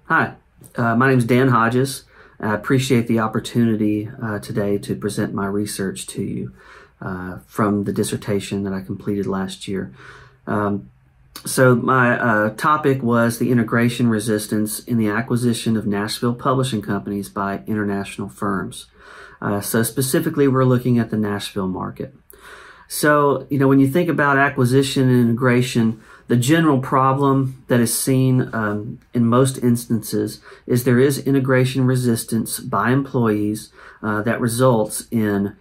Hi, my name is Dan Hodges. I appreciate the opportunity today to present my research to you from the dissertation that I completed last year. So my topic was the integration resistance in the acquisition of Nashville publishing companies by international firms. So specifically, we're looking at the Nashville market. So, when you think about acquisition and integration, the general problem that is seen in most instances is there is integration resistance by employees that results in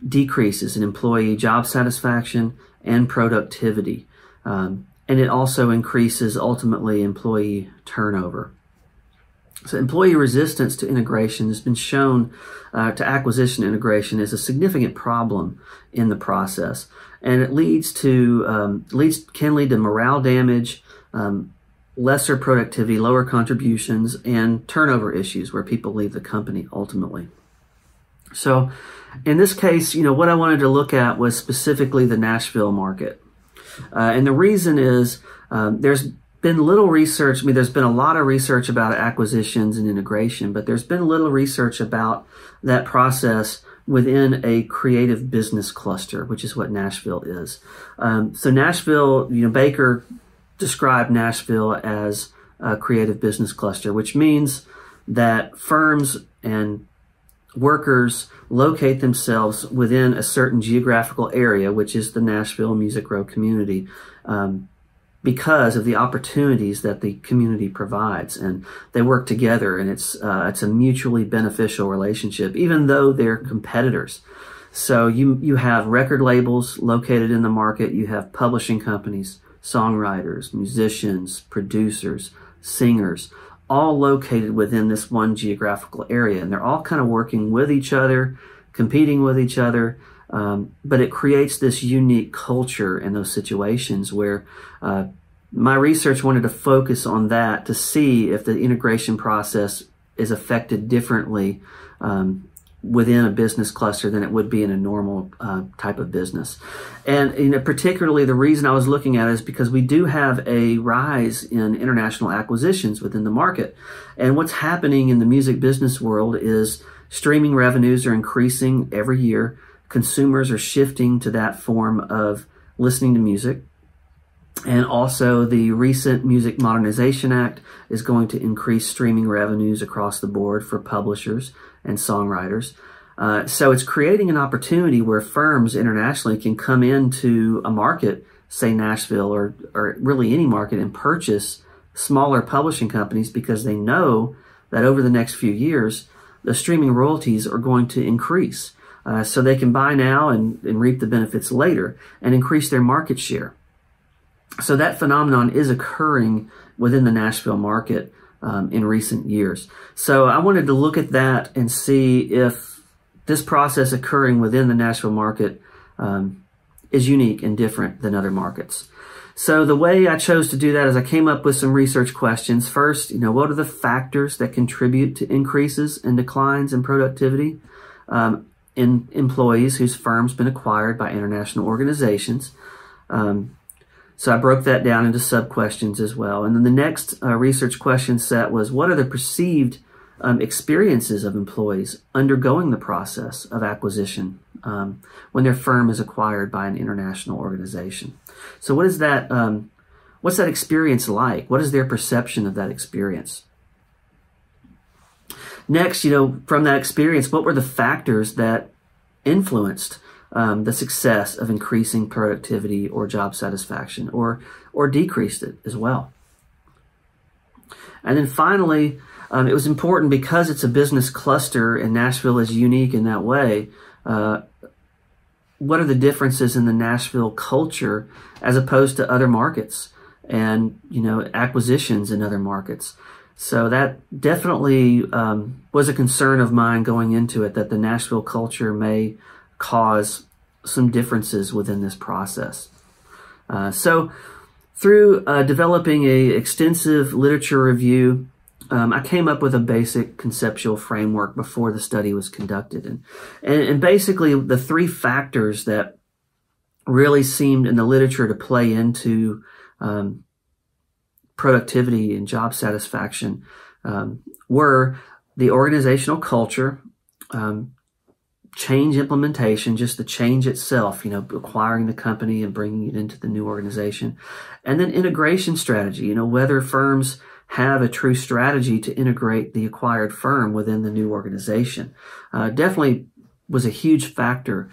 decreases in employee job satisfaction and productivity. And it also increases, ultimately, employee turnover. So employee resistance to integration has been shown to acquisition integration is a significant problem in the process. And it can lead to morale damage, lesser productivity, lower contributions, and turnover issues where people leave the company ultimately. So in this case, what I wanted to look at was specifically the Nashville market. And the reason is there's been little research. There's been a lot of research about acquisitions and integration, but there's been little research about that process within a creative business cluster, which is what Nashville is. So Nashville, Baker described Nashville as a creative business cluster, which means that firms and workers locate themselves within a certain geographical area, which is the Nashville Music Row community, because of the opportunities that the community provides, and they work together, and it's a mutually beneficial relationship, even though they're competitors. So you have record labels located in the market, you have publishing companies, songwriters, musicians, producers, singers, all located within this one geographical area, and they're all kind of working with each other, competing with each other. But it creates this unique culture in those situations where my research wanted to focus on that to see if the integration process is affected differently within a business cluster than it would be in a normal type of business. And particularly the reason I was looking at it is because we do have a rise in international acquisitions within the market. And what's happening in the music business world is streaming revenues are increasing every year. Consumers are shifting to that form of listening to music. And also the recent Music Modernization Act is going to increase streaming revenues across the board for publishers and songwriters. So it's creating an opportunity where firms internationally can come into a market, say Nashville or really any market, and purchase smaller publishing companies because they know that over the next few years, the streaming royalties are going to increase. So they can buy now and reap the benefits later and increase their market share. So that phenomenon is occurring within the Nashville market in recent years. So I wanted to look at that and see if this process occurring within the Nashville market is unique and different than other markets. So the way I chose to do that is I came up with some research questions. First, what are the factors that contribute to increases and declines in productivity in employees whose firm's been acquired by international organizations? So I broke that down into sub-questions as well. And then the next research question set was, what are the perceived experiences of employees undergoing the process of acquisition when their firm is acquired by an international organization? So what is that? What's that experience like? What is their perception of that experience? Next, from that experience, what were the factors that influenced the success of increasing productivity or job satisfaction, or decreased it as well? And then finally, it was important because it's a business cluster and Nashville is unique in that way. What are the differences in the Nashville culture as opposed to other markets and, acquisitions in other markets? So that definitely was a concern of mine going into it, that the Nashville culture may cause some differences within this process. So through developing an extensive literature review, I came up with a basic conceptual framework before the study was conducted. And basically the three factors that really seemed in the literature to play into productivity and job satisfaction were the organizational culture, change implementation, just the change itself, acquiring the company and bringing it into the new organization, and then integration strategy, whether firms have a true strategy to integrate the acquired firm within the new organization. Definitely was a huge factor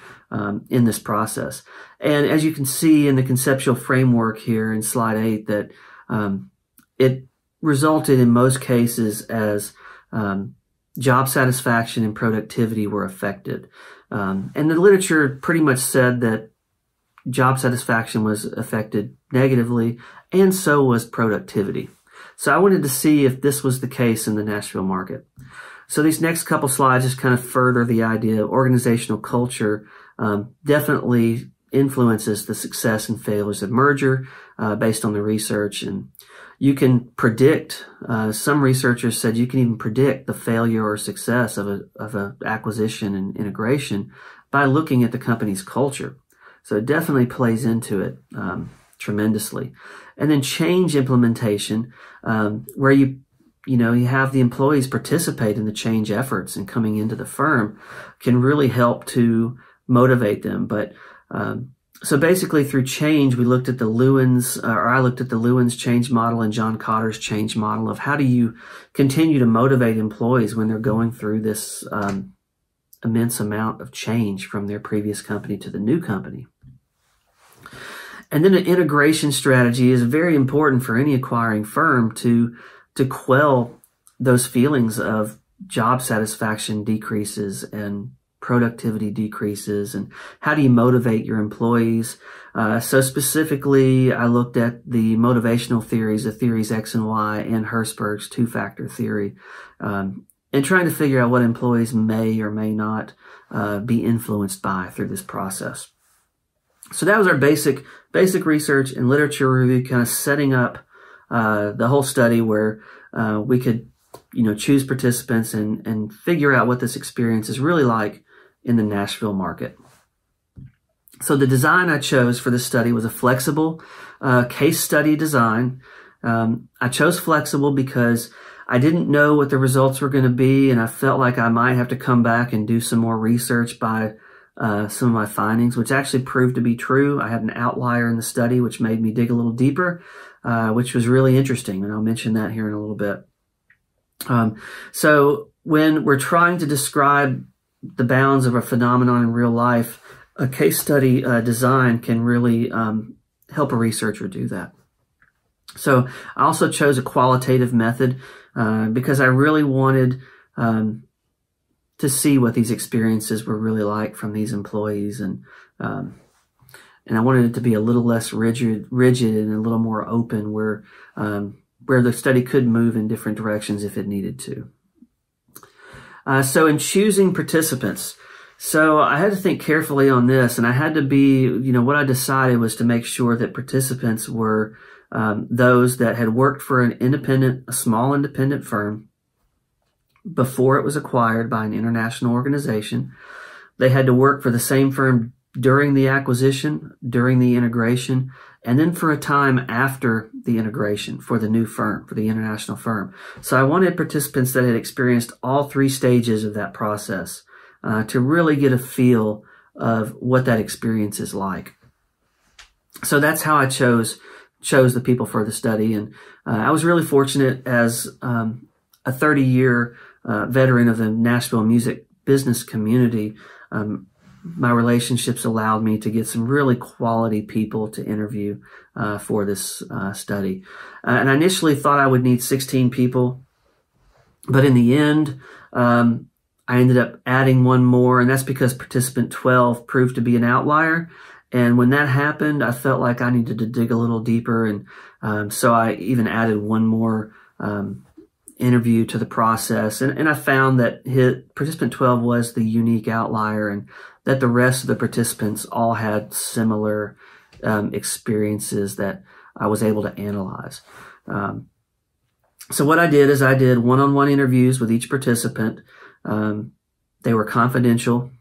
in this process. And as you can see in the conceptual framework here in slide 8, that it resulted in most cases as job satisfaction and productivity were affected. And the literature pretty much said that job satisfaction was affected negatively, and so was productivity. So I wanted to see if this was the case in the Nashville market. So these next couple slides just kind of further the idea of organizational culture definitely influences the success and failures of merger based on the research. And you can predict, some researchers said you can even predict the failure or success of a acquisition and integration by looking at the company's culture. So it definitely plays into it tremendously. And then change implementation, where you have the employees participate in the change efforts and coming into the firm, can really help to motivate them. But so basically through change, we looked at the Lewin's, or I looked at the Lewin's change model and John Cotter's change model of how do you continue to motivate employees when they're going through this immense amount of change from their previous company to the new company. And then an integration strategy is very important for any acquiring firm to quell those feelings of job satisfaction decreases and productivity decreases, and how do you motivate your employees? So specifically, I looked at the motivational theories, the theories X and Y, and Herzberg's two-factor theory, and trying to figure out what employees may or may not be influenced by through this process. So that was our basic research and literature review, kind of setting up the whole study where we could, choose participants and figure out what this experience is really like in the Nashville market. So the design I chose for this study was a flexible case study design. I chose flexible because I didn't know what the results were going to be, and I felt like I might have to come back and do some more research by some of my findings, which actually proved to be true. I had an outlier in the study, which made me dig a little deeper, which was really interesting, and I'll mention that here in a little bit. So when we're trying to describe the bounds of a phenomenon in real life, a case study design can really help a researcher do that. So I also chose a qualitative method because I really wanted to see what these experiences were really like from these employees, and I wanted it to be a little less rigid and a little more open, where the study could move in different directions if it needed to. So in choosing participants, so I had to think carefully on this, and I had to be, what I decided was to make sure that participants were those that had worked for a small independent firm before it was acquired by an international organization. They had to work for the same firm during the acquisition, during the integration, and then for a time after the integration for the new firm, for the international firm. So I wanted participants that had experienced all three stages of that process to really get a feel of what that experience is like. So that's how I chose the people for the study. And I was really fortunate as a 30-year veteran of the Nashville music business community. My relationships allowed me to get some really quality people to interview for this study. And I initially thought I would need 16 people, but in the end, I ended up adding one more, and that's because participant 12 proved to be an outlier. And when that happened, I felt like I needed to dig a little deeper, and so I even added one more interview to the process. And I found that participant 12 was the unique outlier, and that the rest of the participants all had similar experiences that I was able to analyze. So what I did is I did one-on-one interviews with each participant. They were confidential,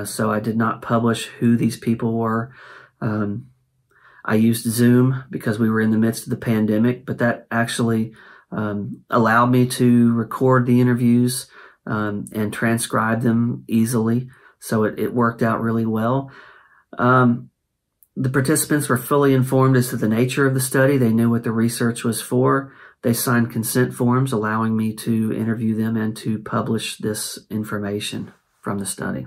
so I did not publish who these people were. I I used Zoom because we were in the midst of the pandemic, but that actually allowed me to record the interviews and transcribe them easily. So it worked out really well. The participants were fully informed as to the nature of the study. They knew what the research was for. They signed consent forms allowing me to interview them and to publish this information from the study.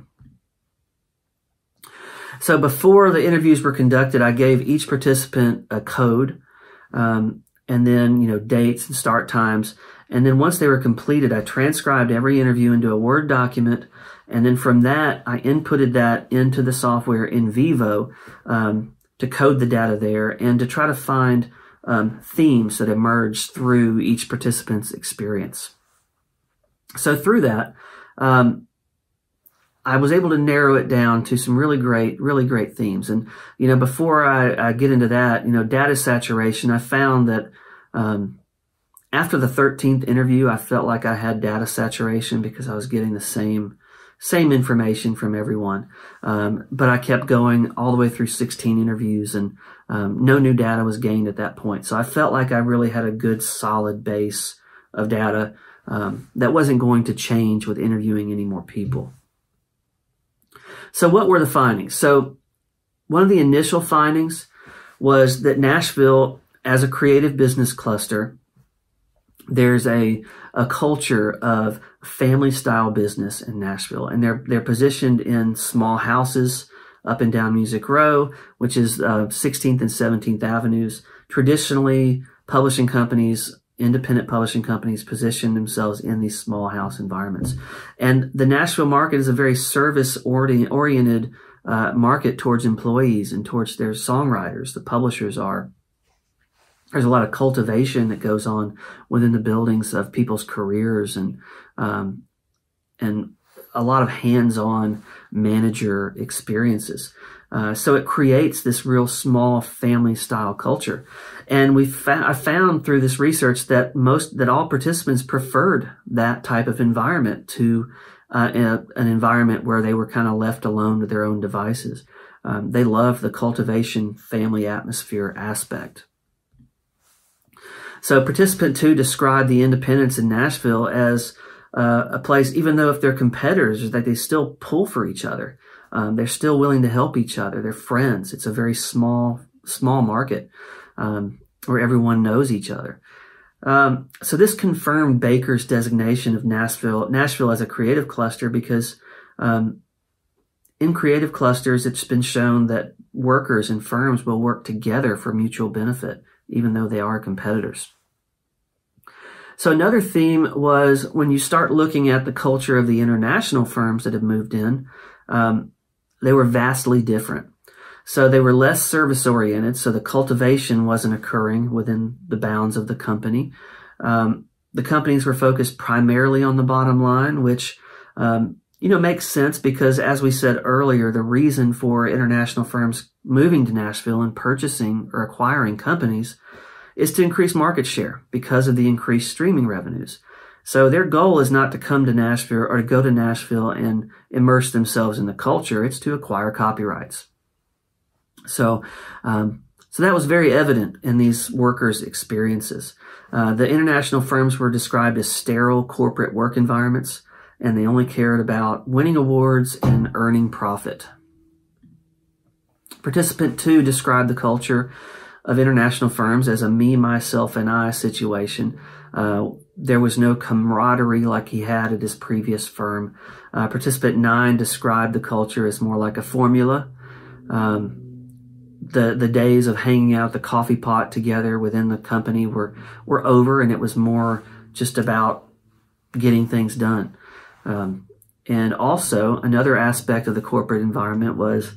So before the interviews were conducted, I gave each participant a code, and then, dates and start times. And then once they were completed, I transcribed every interview into a Word document. And then from that, I inputted that into the software in vivo to code the data there and to try to find themes that emerged through each participant's experience. So through that, I was able to narrow it down to some really great themes. And, before I get into that, data saturation, I found that after the 13th interview, I felt like I had data saturation because I was getting the same information from everyone. But I kept going all the way through 16 interviews, and no new data was gained at that point. So I felt like I really had a good solid base of data that wasn't going to change with interviewing any more people. So what were the findings? So one of the initial findings was that Nashville, as a creative business cluster, there's a culture of family-style business in Nashville, and they're positioned in small houses up and down Music Row, which is 16th and 17th Avenues. Traditionally, publishing companies, independent publishing companies, position themselves in these small house environments. And the Nashville market is a very service-oriented market towards employees and towards their songwriters. The publishers are. There's a lot of cultivation that goes on within the buildings of people's careers and a lot of hands-on manager experiences. So it creates this real small family-style culture. And I found through this research that all participants preferred that type of environment to an environment where they were kind of left alone to their own devices. They love the cultivation family atmosphere aspect. So participant 2 described the independents in Nashville as a place, even though if they're competitors, that they still pull for each other. They're still willing to help each other. They're friends. It's a very small market where everyone knows each other. So this confirmed Baker's designation of Nashville as a creative cluster because in creative clusters, it's been shown that workers and firms will work together for mutual benefit, even though they are competitors. So another theme was when you start looking at the culture of the international firms that have moved in, they were vastly different. So they were less service-oriented, so the cultivation wasn't occurring within the bounds of the company. The companies were focused primarily on the bottom line, which makes sense because, as we said earlier, the reason for international firms moving to Nashville and purchasing or acquiring companies is to increase market share because of the increased streaming revenues. So their goal is not to come to Nashville or to go to Nashville and immerse themselves in the culture. It's to acquire copyrights. So that was very evident in these workers' experiences. The international firms were described as sterile corporate work environments, and they only cared about winning awards and earning profit. Participant 2 described the culture of international firms as a me, myself, and I situation. There was no camaraderie like he had at his previous firm. Participant 9 described the culture as more like a formula. The days of hanging out at the coffee pot together within the company were over, and it was more just about getting things done. And also, another aspect of the corporate environment was,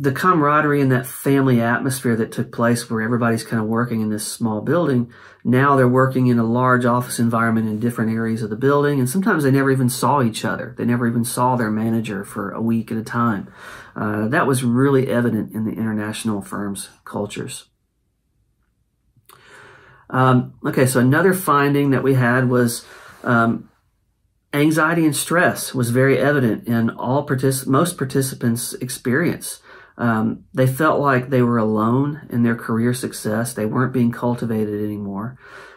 the camaraderie and that family atmosphere that took place where everybody's kind of working in this small building. Now they're working in a large office environment in different areas of the building, and sometimes they never even saw each other. They never even saw their manager for a week at a time. That was really evident in the international firms' cultures. Okay, so another finding that we had was Anxiety and stress was very evident in most participants' experience. They felt like they were alone in their career success. They weren't being cultivated anymore.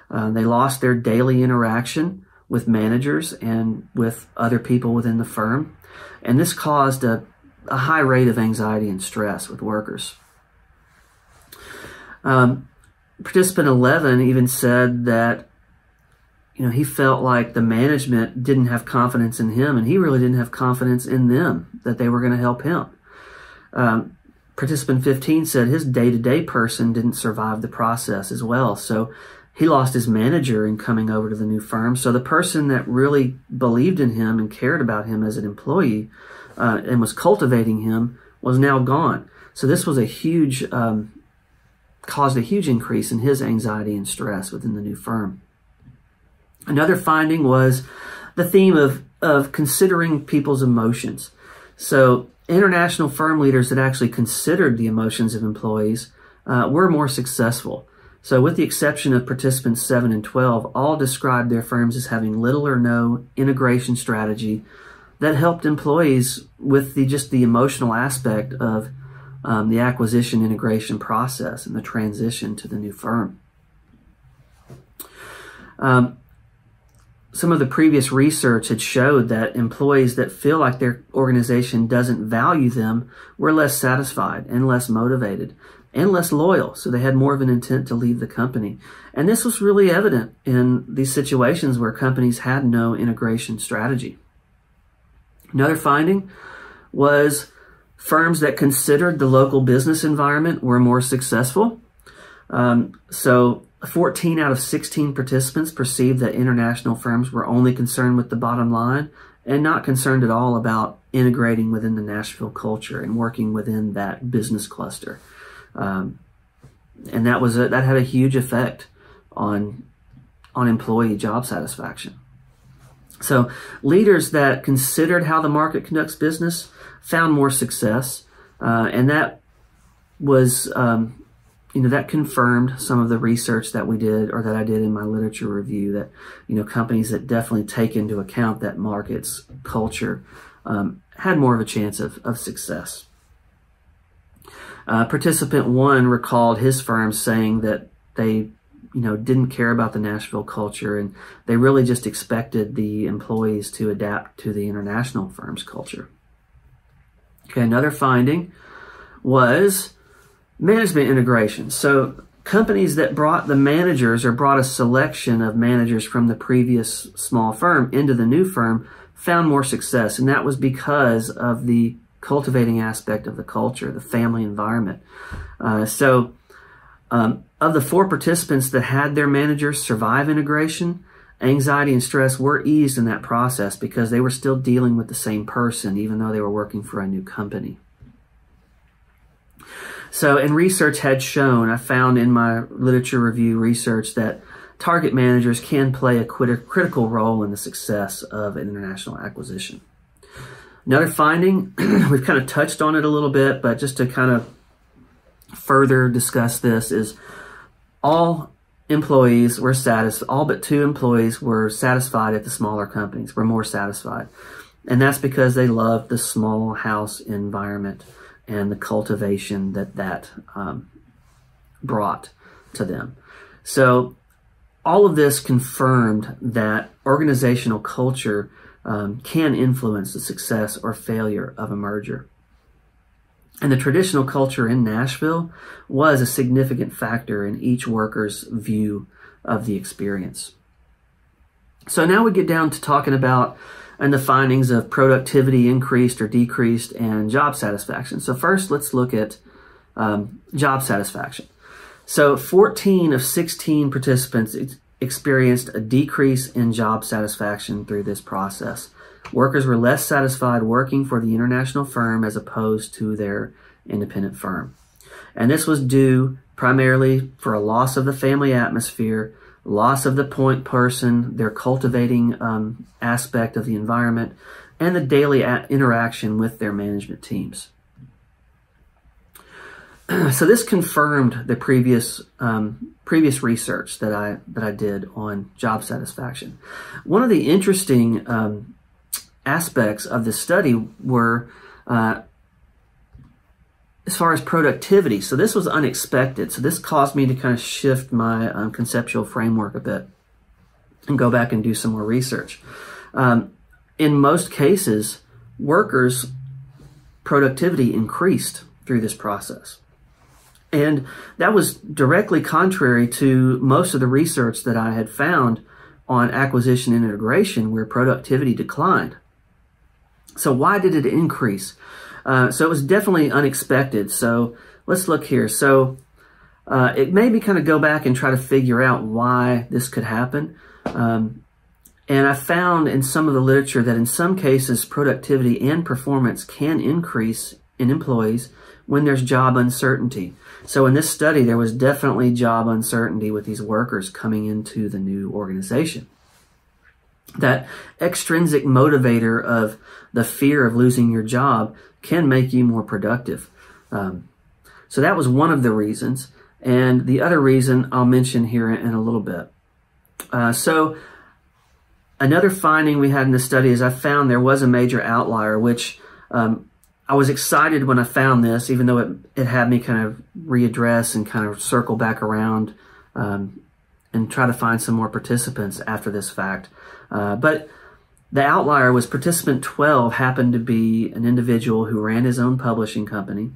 They lost their daily interaction with managers and with other people within the firm. And this caused a high rate of anxiety and stress with workers. Participant 11 even said that he felt like the management didn't have confidence in him, and he really didn't have confidence in them, that they were going to help him. Participant 15 said his day-to-day person didn't survive the process as well, so he lost his manager in coming over to the new firm. So the person that really believed in him and cared about him as an employee and was cultivating him was now gone. So this was caused a huge increase in his anxiety and stress within the new firm. Another finding was the theme of considering people's emotions. So international firm leaders that actually considered the emotions of employees were more successful. So with the exception of participants 7 and 12, all described their firms as having little or no integration strategy that helped employees with the emotional aspect of the acquisition integration process and the transition to the new firm. Some of the previous research had showed that employees that feel like their organization doesn't value them were less satisfied and less motivated and less loyal. So they had more of an intent to leave the company. And this was really evident in these situations where companies had no integration strategy. Another finding was firms that considered the local business environment were more successful. So 14 out of 16 participants perceived that international firms were only concerned with the bottom line and not concerned at all about integrating within the Nashville culture and working within that business cluster. And that had a huge effect on employee job satisfaction. So leaders that considered how the market conducts business found more success, and that was that confirmed some of the research that we did, or that I did in my literature review, that companies that definitely take into account that market's culture had more of a chance of success. Participant 1 recalled his firm saying that they didn't care about the Nashville culture, and they really just expected the employees to adapt to the international firm's culture. Okay, another finding was management integration. So companies that brought the managers or brought a selection of managers from the previous small firm into the new firm found more success, and that was because of the cultivating aspect of the culture, the family environment. Of the 4 participants that had their managers survive integration, anxiety and stress were eased in that process because they were still dealing with the same person, even though they were working for a new company. So, and research had shown, I found in my literature review research, that target managers can play a critical role in the success of an international acquisition. Another finding, we've kind of touched on it a little bit, but just to kind of further discuss this, is all employees were satisfied, all but 2 employees were satisfied at the smaller companies, were more satisfied. And that's because they loved the small house environment and the cultivation that brought to them. So all of this confirmed that organizational culture can influence the success or failure of a merger. And the traditional culture in Nashville was a significant factor in each worker's view of the experience. So now we get down to talking about the findings of productivity increased or decreased and job satisfaction. So first, let's look at job satisfaction. So 14 of 16 participants experienced a decrease in job satisfaction through this process. Workers were less satisfied working for the international firm as opposed to their independent firm. And this was due primarily for a loss of the family atmosphere, loss of the point person, their cultivating aspect of the environment, and the daily interaction with their management teams. So this confirmed the previous research that I did on job satisfaction. One of the interesting aspects of this study were as far as productivity. So this was unexpected. So this caused me to kind of shift my conceptual framework a bit and go back and do some more research. In most cases, workers' productivity increased through this process. And that was directly contrary to most of the research that I had found on acquisition and integration, where productivity declined. So why did it increase? So it was definitely unexpected. So let's look here. So it made me kind of go back and try to figure out why this could happen. And I found in some of the literature that in some cases, productivity and performance can increase in employees when there's job uncertainty. So in this study, there was definitely job uncertainty with these workers coming into the new organization. That extrinsic motivator of the fear of losing your job can make you more productive. So that was one of the reasons. And the other reason I'll mention here in a little bit. So another finding we had in the study is I found there was a major outlier, which I was excited when I found this, even though it had me kind of readdress and kind of circle back around and try to find some more participants after this fact. But the outlier was participant 12 happened to be an individual who ran his own publishing company.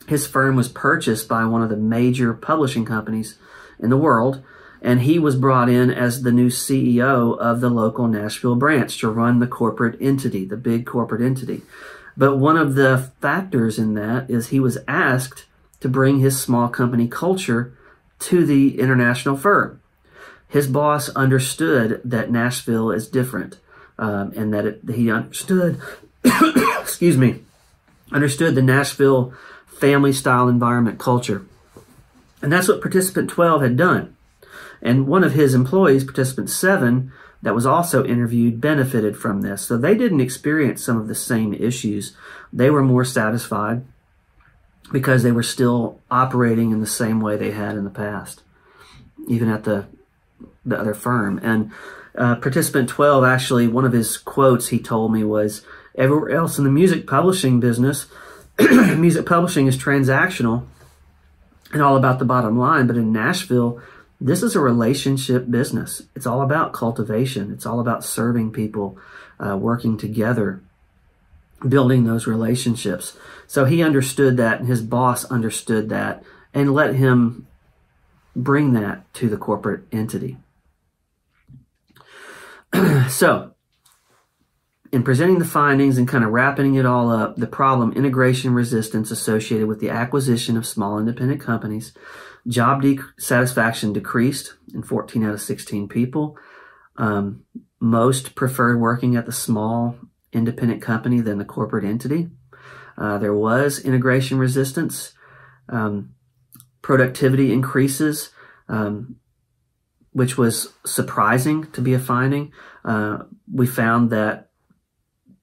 His firm was purchased by one of the major publishing companies in the world, and he was brought in as the new CEO of the local Nashville branch to run the corporate entity, the big corporate entity. But one of the factors in that is he was asked to bring his small company culture to the international firm. His boss understood that Nashville is different, and that he understood, excuse me, understood the Nashville family-style environment culture. And that's what participant 12 had done. And one of his employees, participant 7, that was also interviewed, benefited from this. So they didn't experience some of the same issues. They were more satisfied because they were still operating in the same way they had in the past, even at the other firm. And participant 12, actually, one of his quotes he told me was, everywhere else in the music publishing business, music publishing is transactional and all about the bottom line. But in Nashville, this is a relationship business. It's all about cultivation. It's all about serving people, working together, building those relationships. So he understood that, and his boss understood that, and let him bring that to the corporate entity. So, in presenting the findings and kind of wrapping it all up, the problem, integration resistance associated with the acquisition of small independent companies, job satisfaction decreased in 14 out of 16 people. Most preferred working at the small independent company than the corporate entity. There was integration resistance. Productivity increases, which was surprising to be a finding. We found that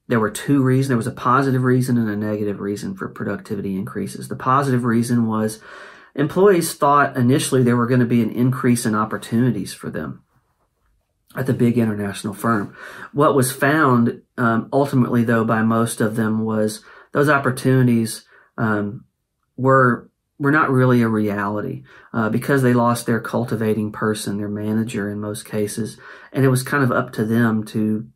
there were two reasons. There was a positive reason and a negative reason for productivity increases. The positive reason was employees thought initially there were going to be an increase in opportunities for them at the big international firm. What was found ultimately, though, by most of them was those opportunities were not really a reality because they lost their cultivating person, their manager in most cases, and it was kind of up to them to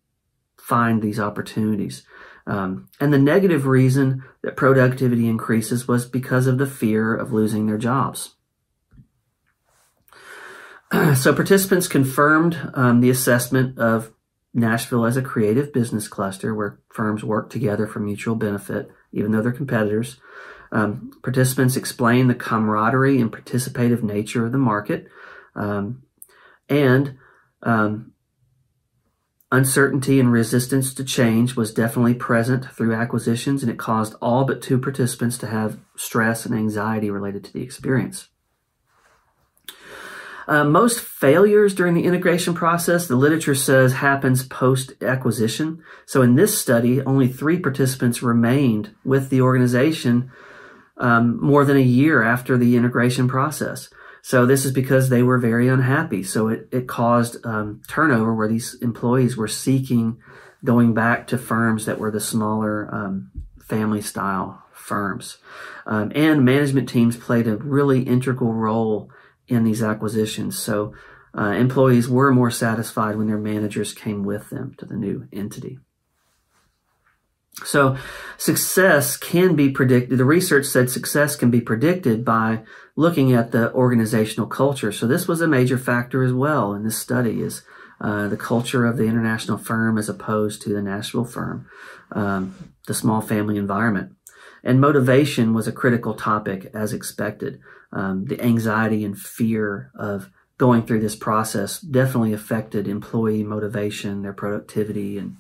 find these opportunities. And the negative reason that productivity increases was because of the fear of losing their jobs. So participants confirmed the assessment of Nashville as a creative business cluster where firms work together for mutual benefit, even though they're competitors. Participants explained the camaraderie and participative nature of the market. Uncertainty and resistance to change was definitely present through acquisitions, and it caused all but 2 participants to have stress and anxiety related to the experience. Most failures during the integration process, the literature says, happens post-acquisition. So in this study, only 3 participants remained with the organization more than a year after the integration process. So this is because they were very unhappy. So it caused turnover where these employees were seeking going back to firms that were the smaller family-style firms. And management teams played a really integral role in these acquisitions. So employees were more satisfied when their managers came with them to the new entity. So success can be predicted. The research said success can be predicted by looking at the organizational culture. So this was a major factor as well in this study, is the culture of the international firm as opposed to the Nashville firm, the small family environment. And motivation was a critical topic as expected. The anxiety and fear of going through this process definitely affected employee motivation, their productivity, and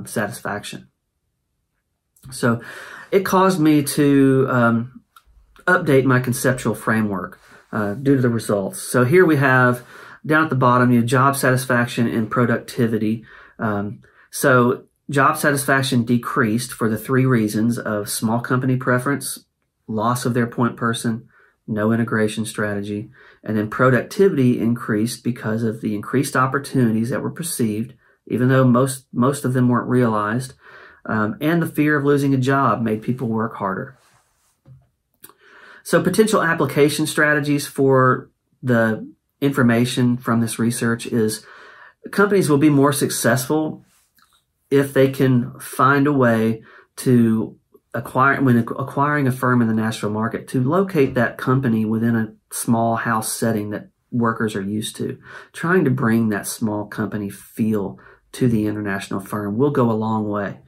satisfaction. So it caused me to update my conceptual framework due to the results. So here we have, down at the bottom, you have job satisfaction and productivity. So job satisfaction decreased for the three reasons of small company preference, loss of their point person, no integration strategy, and then productivity increased because of the increased opportunities that were perceived, even though most of them weren't realized. And the fear of losing a job made people work harder. So potential application strategies for the information from this research is companies will be more successful if they can find a way to acquiring a firm in the Nashville market, to locate that company within a small house setting that workers are used to. Trying to bring that small company feel to the international firm will go a long way.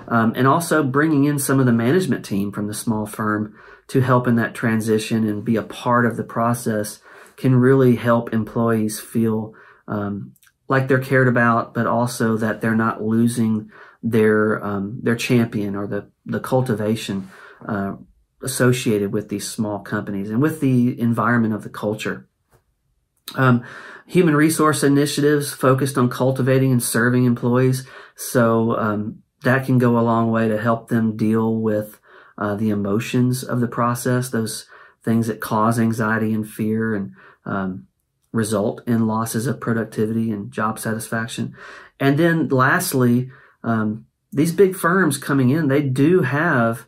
And also bringing in some of the management team from the small firm to help in that transition and be a part of the process can really help employees feel like they're cared about, but also that they're not losing their champion or the cultivation associated with these small companies and with the environment of the culture. Human resource initiatives focused on cultivating and serving employees. So that can go a long way to help them deal with the emotions of the process, those things that cause anxiety and fear and result in losses of productivity and job satisfaction. And then lastly, these big firms coming in, they do have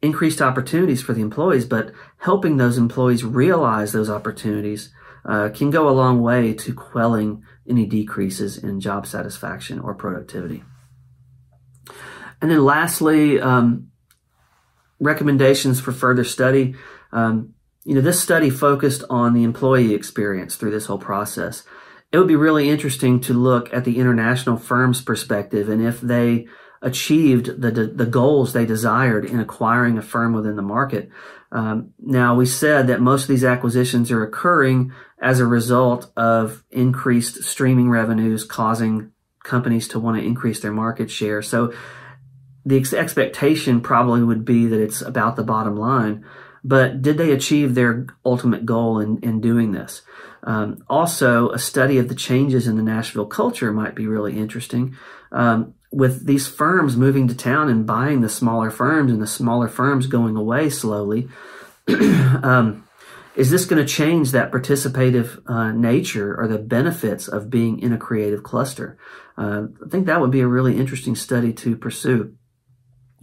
increased opportunities for the employees, but helping those employees realize those opportunities can go a long way to quelling any decreases in job satisfaction or productivity. And then lastly, recommendations for further study. This study focused on the employee experience through this whole process. It would be really interesting to look at the international firm's perspective and if they achieved the goals they desired in acquiring a firm within the market. Now, we said that most of these acquisitions are occurring as a result of increased streaming revenues causing companies to want to increase their market share. So the expectation probably would be that it's about the bottom line. But did they achieve their ultimate goal in doing this? Also, a study of the changes in the Nashville culture might be really interesting. With these firms moving to town and buying the smaller firms and the smaller firms going away slowly, is this going to change that participative nature or the benefits of being in a creative cluster? I think that would be a really interesting study to pursue.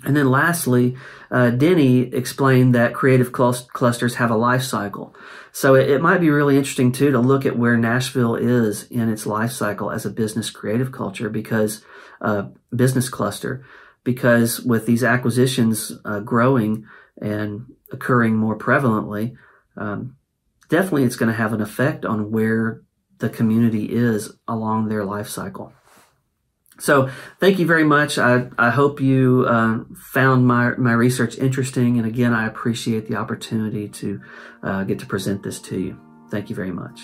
And then lastly, Denny explained that creative clusters have a life cycle. So it might be really interesting too to look at where Nashville is in its life cycle as a business creative culture, because business cluster, because with these acquisitions growing and occurring more prevalently, definitely it's going to have an effect on where the community is along their life cycle. So thank you very much. I hope you found my research interesting. And again, I appreciate the opportunity to get to present this to you. Thank you very much.